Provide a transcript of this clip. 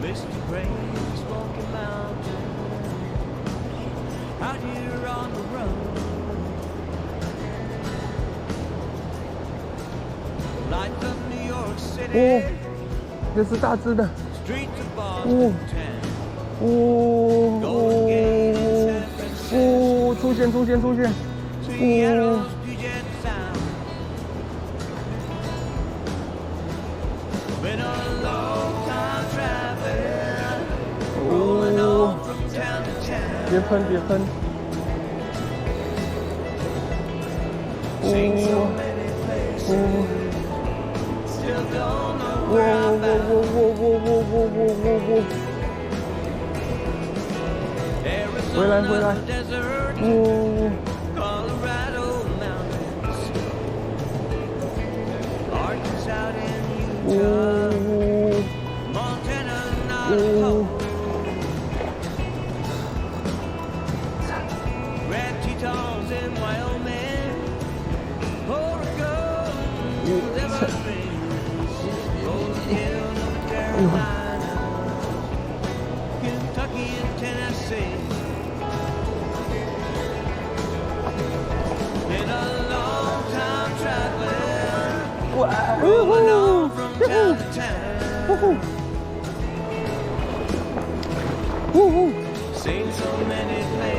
Misty gray Smoky Mountain, out here on the road. Lights of New York 哦 City,，这是大只的， streets of 哦 Boston town. 哦，出现， Seattle's Puget Sound. Been a long time traveling, rolling on from town to town. 别喷， Seen so 哦 many 哦 places, still don't know 哦 where I'm 哦 bound. Arizona, 回来 desert, 哦 Colorado mountains, Arkansas out in Utah, 哦 Montana not 哦 alone. Red Tetons in Wyoming, Oregon, Everglades, Rolling Hill, North Carolina, Kentucky and Tennessee. Been a long time traveling, 哇 rolling 哦 on from town to town. 哦 Seen so many places.